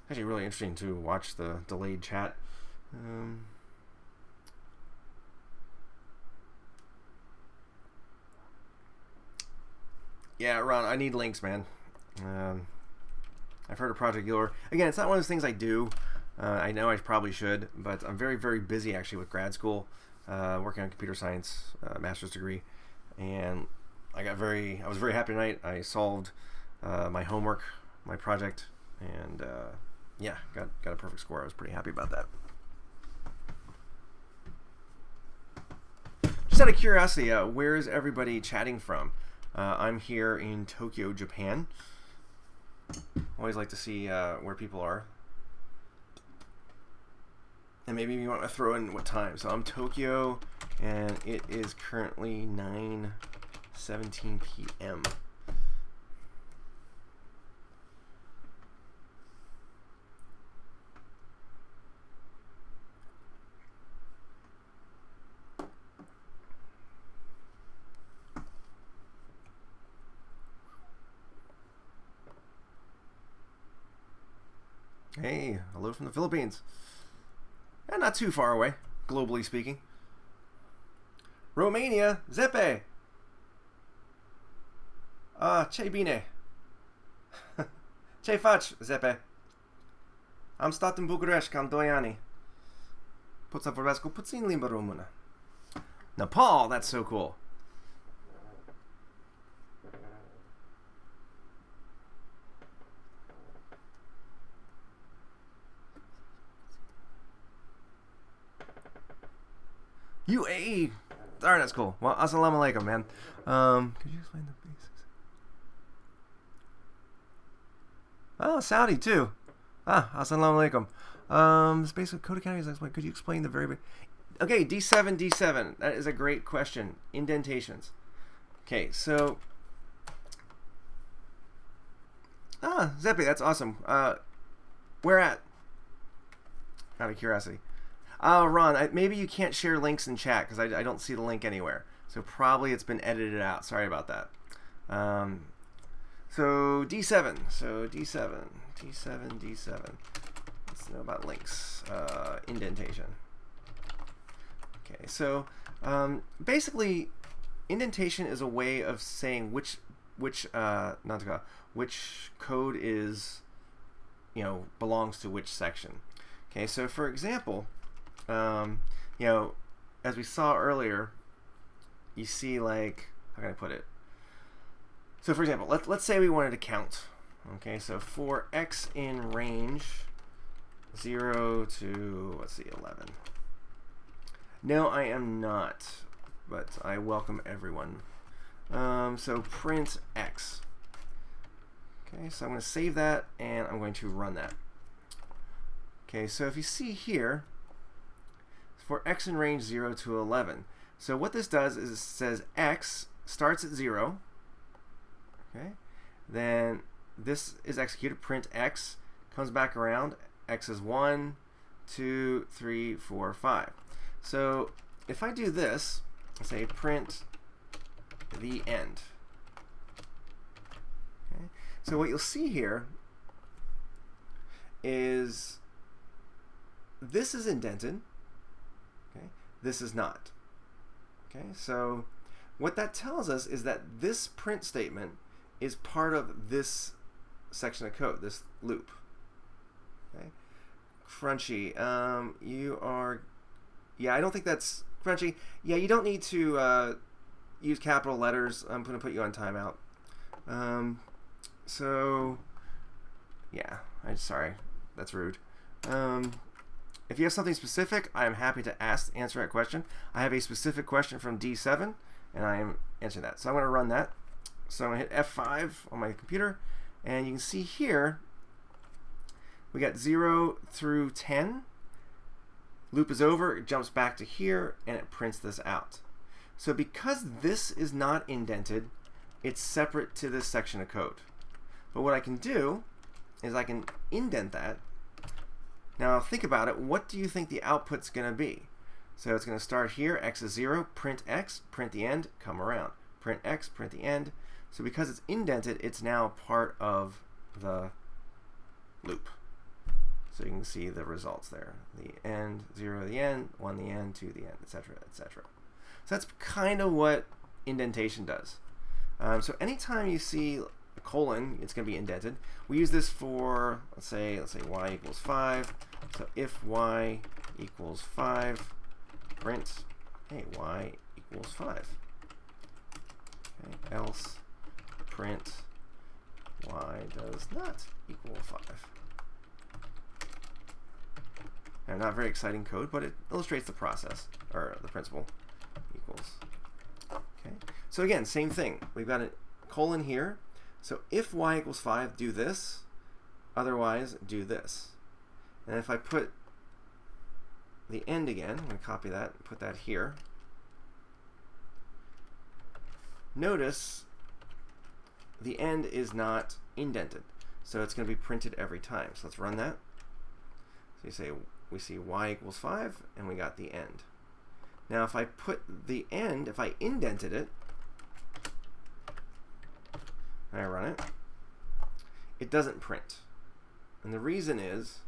Actually really interesting to watch the delayed chat. Yeah, Ron, I need links, man. I've heard of Project Euler. Again, it's not one of those things I do. I know I probably should, but I'm very, very busy actually with grad school, working on computer science, master's degree, and I was very happy tonight. I solved my homework, my project, and yeah, got a perfect score. I was pretty happy about that. Just out of curiosity, where is everybody chatting from? I'm here in Tokyo, Japan. Always like to see where people are. And maybe you want to throw in what time. So I'm Tokyo, and it is currently 9:17 p.m. Hey, hello from the Philippines. not too far away, globally speaking. Romania, Zepe. Ce bine. Ce faci, Zepe? Am stat în București cam 2 ani. Pot să vorbesc puțin limba română. Nepal, that's so cool. UAE. Darn, that's cool. Well, assalamu alaikum, man. Could you explain the basics? Oh, Saudi too. Assalamu alaikum. Space Code Academy is explained. Could you explain the very Okay, D7. That is a great question. Indentations. Okay, so Zeppy, that's awesome. Where at? Out of curiosity. Ron, maybe you can't share links in chat because I don't see the link anywhere. So probably it's been edited out. Sorry about that. So D7. Let's know about links. Indentation. Okay, so basically, indentation is a way of saying which code is, belongs to which section. Okay, so for example, as we saw earlier, you see, like, how can I put it? So for example, let's say we wanted to count. Okay, so for x in range 0 to, let's see, 11. No, I am not, but I welcome everyone. So print x. Okay, so I'm going to save that, and I'm going to run that. Okay, so if you see here, for x in range 0 to 11. So what this does is it says x starts at 0. Okay, then this is executed, print x, comes back around, x is 1, 2, 3, 4, 5. So if I do this, say print the end. Okay, so what you'll see here is this is indented. Okay, this is not. Okay, so what that tells us is that this print statement is part of this section of code, this loop. Okay, Crunchy, you are, I don't think that's Crunchy. Yeah, you don't need to use capital letters. I'm going to put you on timeout. So, yeah, I'm sorry, that's rude. If you have something specific, I am happy to answer that question. I have a specific question from D7, and I am answering that. So I'm going to run that. So I'm going to hit F5 on my computer, and you can see here we got 0 through 10. Loop is over, it jumps back to here, and it prints this out. So because this is not indented, it's separate to this section of code. But what I can do is I can indent that. Now think about it, what do you think the output's going to be? So it's going to start here, x is 0, print x, print the end, come around. Print x, print the end. So because it's indented, it's now part of the loop. So you can see the results there. The end, 0 the end, 1 the end, 2 the end, etc., etc. So that's kind of what indentation does. So anytime you see a colon, it's going to be indented. We use this for, let's say y equals 5. So if y equals 5, print, hey, y equals 5. Okay, else print y does not equal 5. Now, not very exciting code, but it illustrates the process, or the principle. Equals. Okay. So again, same thing. We've got a colon here. So if y equals 5, do this. Otherwise, do this. And if I put the end again, I'm going to copy that and put that here. Notice the end is not indented. So it's going to be printed every time. So let's run that. So we see y equals 5, and we got the end. Now if I put the end, if I indented it, and I run it, it doesn't print. And the reason is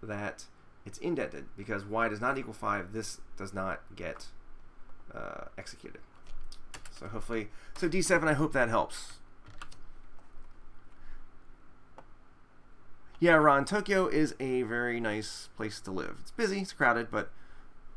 that it's indented because y does not equal 5. This does not get executed. So hopefully, so D7, I hope that helps. Yeah, Ron, Tokyo is a very nice place to live. It's busy, it's crowded, but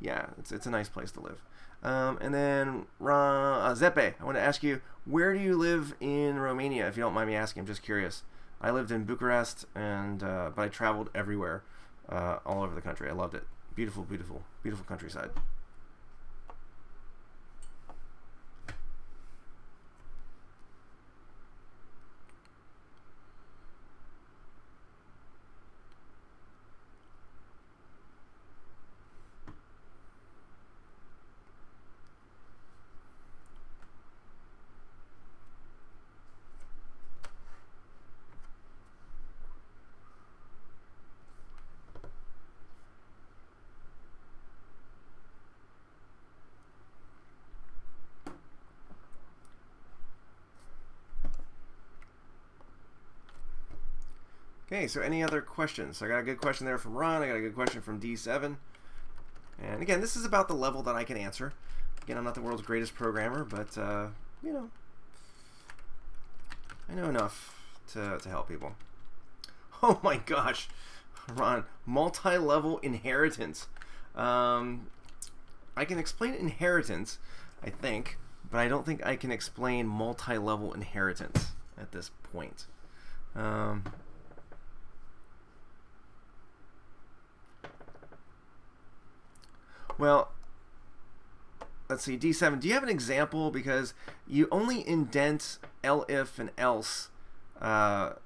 yeah, it's a nice place to live. And then Ron, Zepe, I want to ask you, where do you live in Romania, if you don't mind me asking? I'm just curious. I lived in Bucharest, and but I traveled everywhere, all over the country. I loved it. Beautiful, beautiful, beautiful countryside. Okay, so any other questions? So I got a good question there from Ron. I got a good question from D7. And again, this is about the level that I can answer. Again, I'm not the world's greatest programmer, but, you know, I know enough to help people. Oh my gosh, Ron, multi-level inheritance. I can explain inheritance, I think, but I don't think I can explain multi-level inheritance at this point. Well, let's see, D7, do you have an example? Because you only indent elif and else. You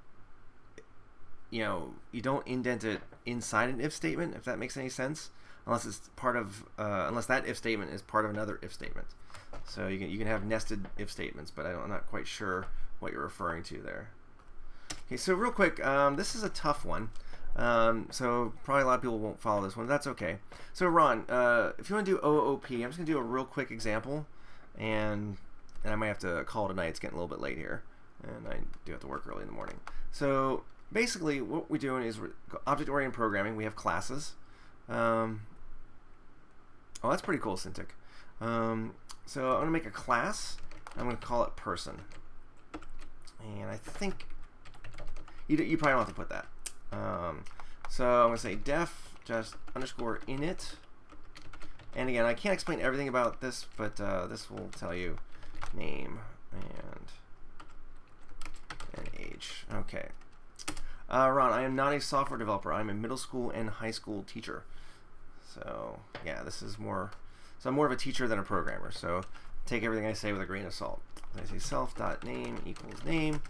know, you don't indent it inside an if statement, if that makes any sense, unless it's part of, unless that if statement is part of another if statement. So you can have nested if statements, but I'm not quite sure what you're referring to there. Okay, so real quick, this is a tough one. So probably a lot of people won't follow this one. That's okay. So Ron, if you want to do OOP, I'm just going to do a real quick example, and I might have to call it a night. It's getting a little bit late here, and I do have to work early in the morning. So basically what we're doing is object-oriented programming. We have classes. Oh, that's pretty cool, Cintiq. So I'm going to make a class. I'm going to call it person. And I think you probably don't have to put that. So I'm going to say def just underscore init. And again, I can't explain everything about this, but this will tell you name and age. Okay. Ron, I am not a software developer. I'm a middle school and high school teacher. So yeah, this is more. So I'm more of a teacher than a programmer. So take everything I say with a grain of salt. I say self.name equals name.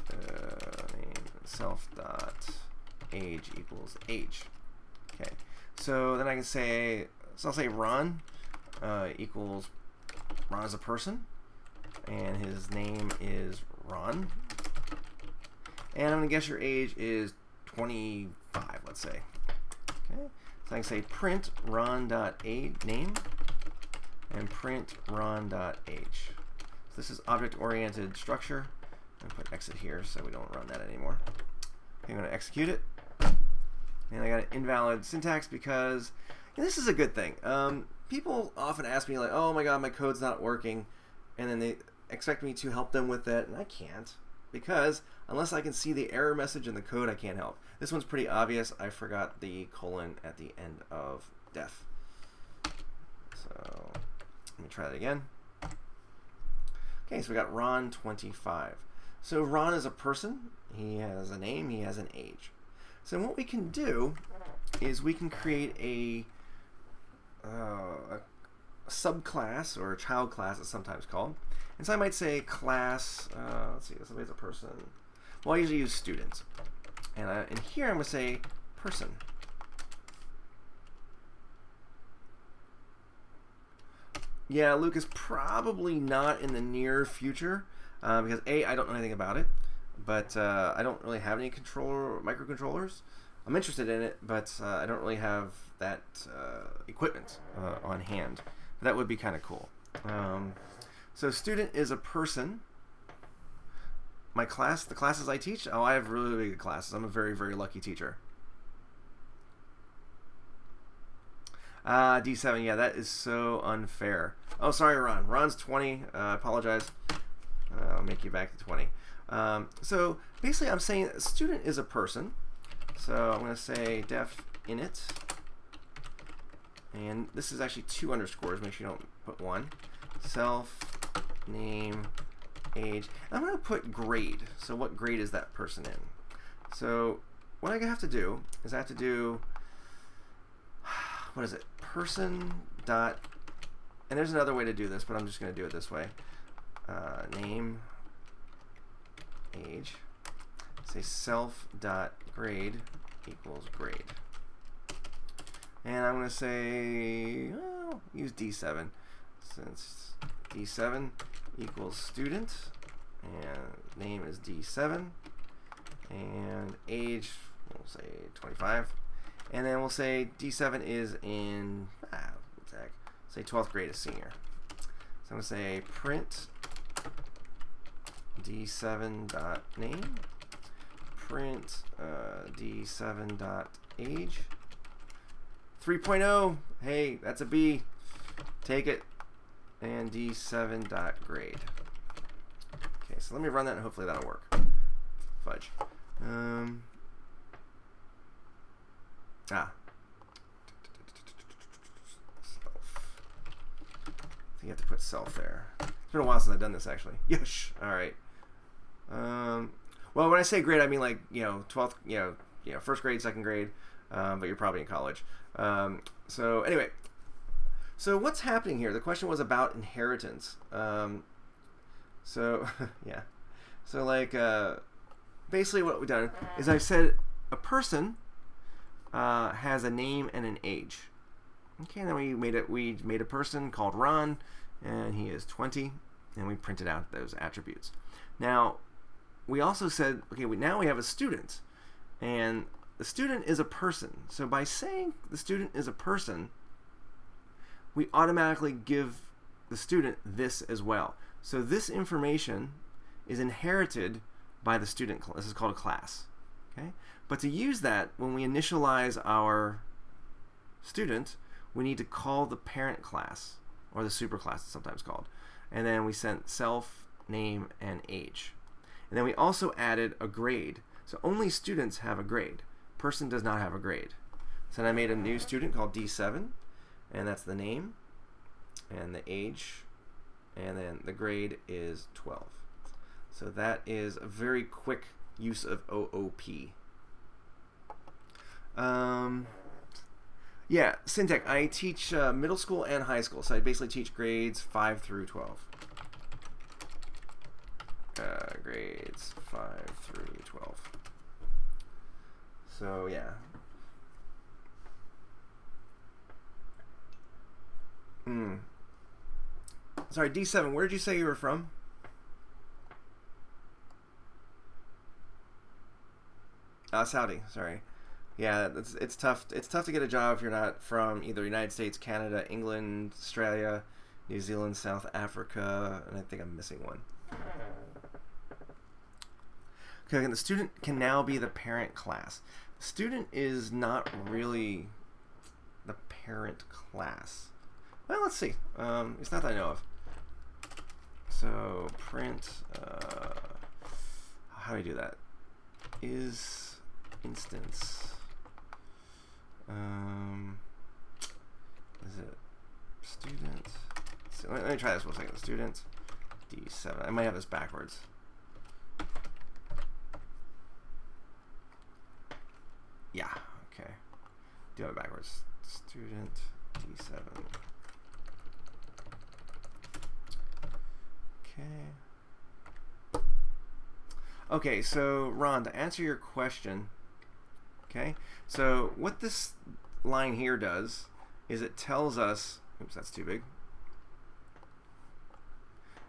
Name self.age equals age. Okay. So then I can say, so I'll say Ron equals Ron is a person, and his name is Ron. And I'm gonna guess your age is 25, let's say. Okay. So I can say print Ron.name and print Ron.age. So this is object-oriented structure. I'm gonna put exit here so we don't run that anymore. Okay, I'm gonna execute it. And I got an invalid syntax because, and this is a good thing. People often ask me like, oh my god, my code's not working. And then they expect me to help them with that, and I can't. Because unless I can see the error message in the code, I can't help. This one's pretty obvious. I forgot the colon at the end of def. So let me try that again. Okay, so we got Ron 25. So Ron is a person. He has a name. He has an age. So what we can do is we can create a subclass, or a child class it's sometimes called. And so I might say class, let's see, somebody's a person. Well, I usually use student. And in here I'm going to say person. Yeah, Lucas, probably not in the near future, because A, I don't know anything about it, but I don't really have any microcontrollers. I'm interested in it, but I don't really have that equipment on hand. That would be kind of cool. So student is a person. My class, the classes I teach, oh, I have really, really good classes. I'm a very, very lucky teacher. D7. Yeah, that is so unfair. Oh, sorry, Ron. Ron's 20. I apologize. I'll make you back to 20. So basically, I'm saying a student is a person. So I'm going to say def init. And this is actually 2 underscores. Make sure you don't put 1. Self, name, age. I'm going to put grade. So what grade is that person in? So what I have to do is I have to do, what is it? Person dot, and there's another way to do this, but I'm just going to do it this way. Name, age. Say self dot grade equals grade. And I'm going to say, well, use D7, since D7 equals student, and name is D7, and age, we'll say 25, and then we'll say D7 is in, what's that? Say 12th grade is senior. So I'm going to say print D7 dot name, print D7 dot age. 3.0, hey, that's a B. Take it. And D7 dot grade. Okay, so let me run that and hopefully that'll work. Fudge. Self. I think you have to put self there. It's been a while since I've done this actually. Yosh. All right. Well, when I say grade, I mean like 12th, first grade, second grade, but you're probably in college. So anyway, so what's happening here? The question was about inheritance. So yeah, so like basically what we've done is I said a person has a name and an age. Okay, and then we made a person called Ron, and he is 20, and we printed out those attributes. Now we also said, okay, now we have a student, and the student is a person. So by saying the student is a person, we automatically give the student this as well. So this information is inherited by the student. This is called a class. Okay? But to use that, when we initialize our student, we need to call the parent class, or the superclass it's sometimes called. And then we sent self, name, and age. And then we also added a grade. So only students have a grade. Person does not have a grade. So then I made a new student called D7, and that's the name and the age, and then the grade is 12. So that is a very quick use of OOP. Yeah, Syntech. I teach middle school and high school, so I basically teach grades 5 through 12. Grades 5 through 12. So yeah. Sorry, D7, where did you say you were from? Saudi, sorry. Yeah, it's tough. It's tough to get a job if you're not from either United States, Canada, England, Australia, New Zealand, South Africa, and I think I'm missing one. Okay, and the student can now be the parent class. The student is not really the parent class. Well, let's see. It's not that I know of. So print, how do we do that? Is instance. Is it student? So let me try this for a second. Student D7. I might have this backwards. Yeah, okay. Do have it backwards. Student D7. Okay. Okay, so Ron, to answer your question, okay, so what this line here does is it tells us, oops, that's too big.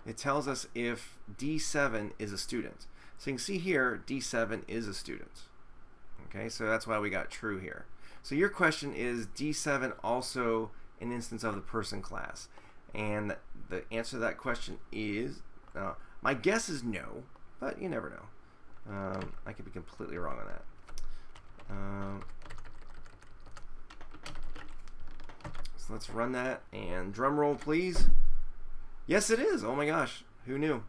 It tells us if D7 is a student. So you can see here, D7 is a student. Okay, so that's why we got true here. So your question is D7 also an instance of the person class? And the answer to that question is, my guess is no, but you never know. I could be completely wrong on that. So let's run that, and drum roll, please. Yes, it is. Oh my gosh, who knew?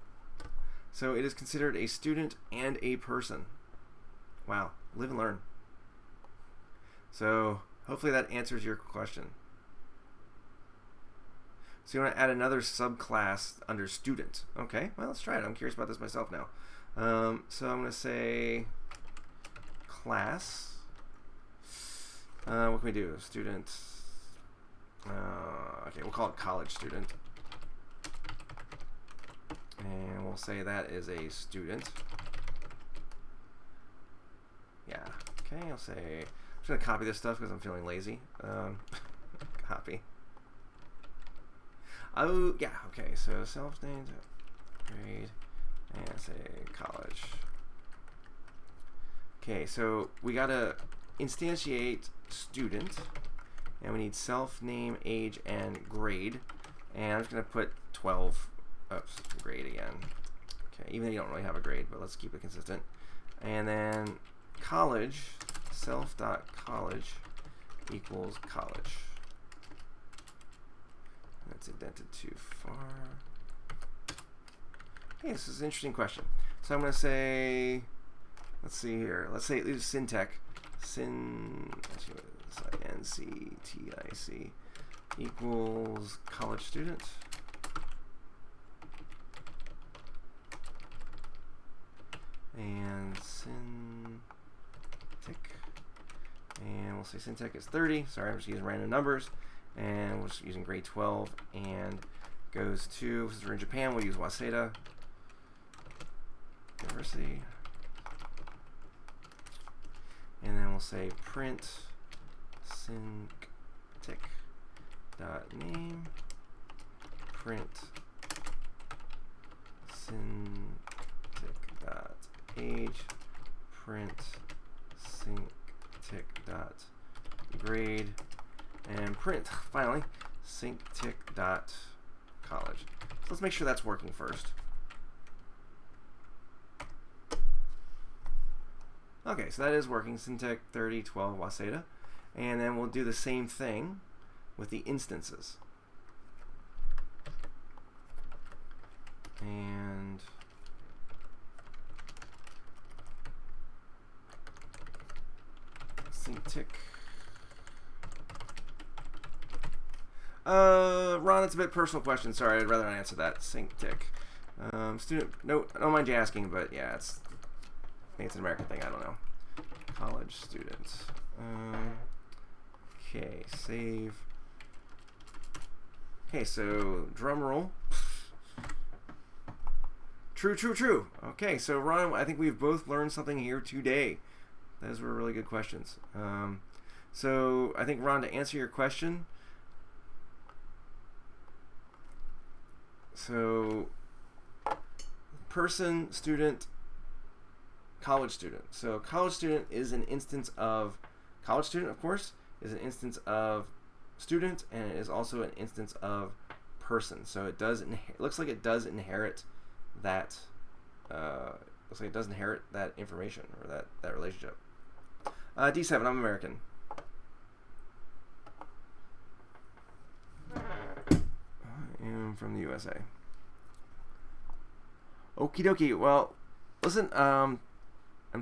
So it is considered a student and a person. Wow, live and learn. So hopefully that answers your question. So you want to add another subclass under student. Okay, well, let's try it. I'm curious about this myself now. So I'm going to say class. What can we do? Student. Okay, we'll call it college student. And we'll say that is a student. Yeah, okay, I'll say, I'm just going to copy this stuff because I'm feeling lazy. Copy. Oh, yeah, okay, so self-named grade and say college. Okay, so we got to instantiate student, and we need self, name, age, and grade. And I'm just going to put 12. Oops, grade again. Okay, even though you don't really have a grade, but let's keep it consistent. And then college, self.college equals college. That's indented too far. Okay, this is an interesting question. So I'm going to say, let's see here. Let's say it's syntech. NCTIC equals college student. And syntech. And we'll say syntech is 30. Sorry, I'm just using random numbers. And we're just using grade 12. And goes to, since we're in Japan, we'll use Waseda University. And then we'll say print syntech dot name print syntech dot age print syntech dot grade and print finally syntech dot college. So let's make sure that's working first. Okay, so that is working. Syntech 3012 Waseda. And then we'll do the same thing with the instances. And syntech. Ron, it's a bit personal question. Sorry, I'd rather not answer that. Syntech. Student, no, I don't mind you asking, but yeah, I think it's an American thing. I don't know. College students. Okay, save. Okay, so drum roll. True, true, true. Okay, so Ron, I think we've both learned something here today. Those were really good questions. So I think, Ron, to answer your question, so person, student, college student. So college student is an instance of college student, of course, is an instance of student, and it is also an instance of person. So it does it looks like it does inherit that looks like it does inherit that information or that relationship. D7, I'm American. I am from the USA. Okie dokie. Well, listen, I'm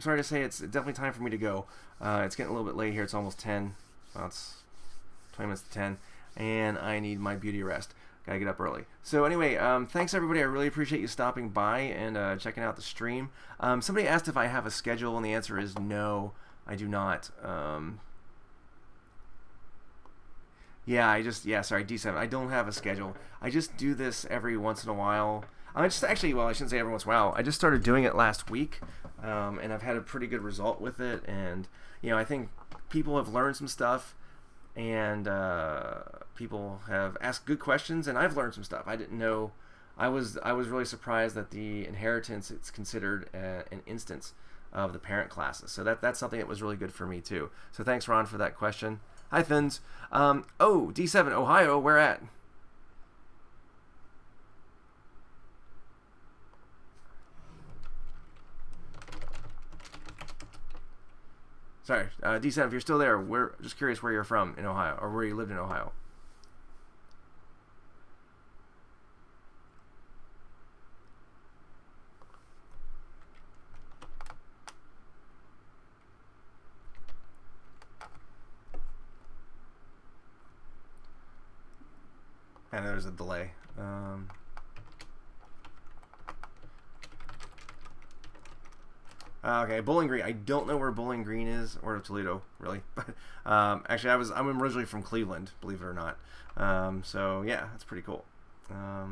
sorry to say it's definitely time for me to go. It's getting a little bit late here. It's almost 10. Well, it's 20 minutes to 10. And I need my beauty rest. Gotta get up early. So anyway, thanks everybody. I really appreciate you stopping by and checking out the stream. Somebody asked if I have a schedule, and the answer is no, I do not. Sorry, D7. I don't have a schedule. I just do this every once in a while. I shouldn't say every once in a while. I just started doing it last week, and I've had a pretty good result with it. And I think people have learned some stuff, and people have asked good questions, and I've learned some stuff. I didn't know. I was really surprised that the inheritance, it's considered an instance of the parent classes. So that's something that was really good for me too. So thanks, Ron, for that question. Hi, Fins. D7, Ohio, where at? Sorry, D7, if you're still there, we're just curious where you're from in Ohio, or where you lived in Ohio. I know there's a delay. Okay, Bowling Green. I don't know where Bowling Green is, or Toledo, really. Actually, I'm originally from Cleveland, believe it or not. So yeah, that's pretty cool.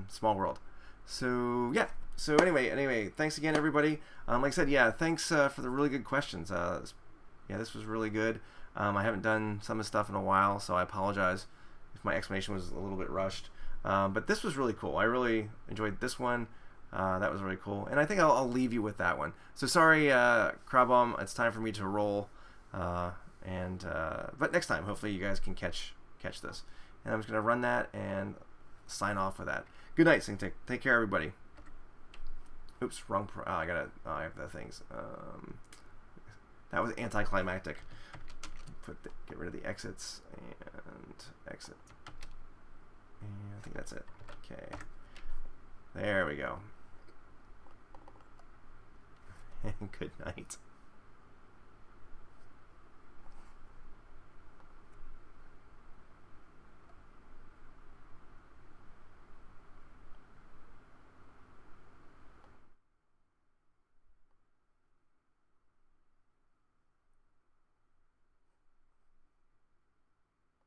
Small world. So yeah. So anyway, thanks again, everybody. Like I said, yeah, thanks for the really good questions. Yeah, this was really good. I haven't done some of the stuff in a while, so I apologize if my explanation was a little bit rushed. But this was really cool. I really enjoyed this one. That was really cool, and I think I'll leave you with that one. So sorry, Crabom, it's time for me to roll, but next time, hopefully you guys can catch this. And I'm just gonna run that and sign off with that. Good night, Synctic. Take care, everybody. Oops, wrong. I have the things. That was anticlimactic. Get rid of the exits and exit. And I think that's it. Okay. There we go. Good night.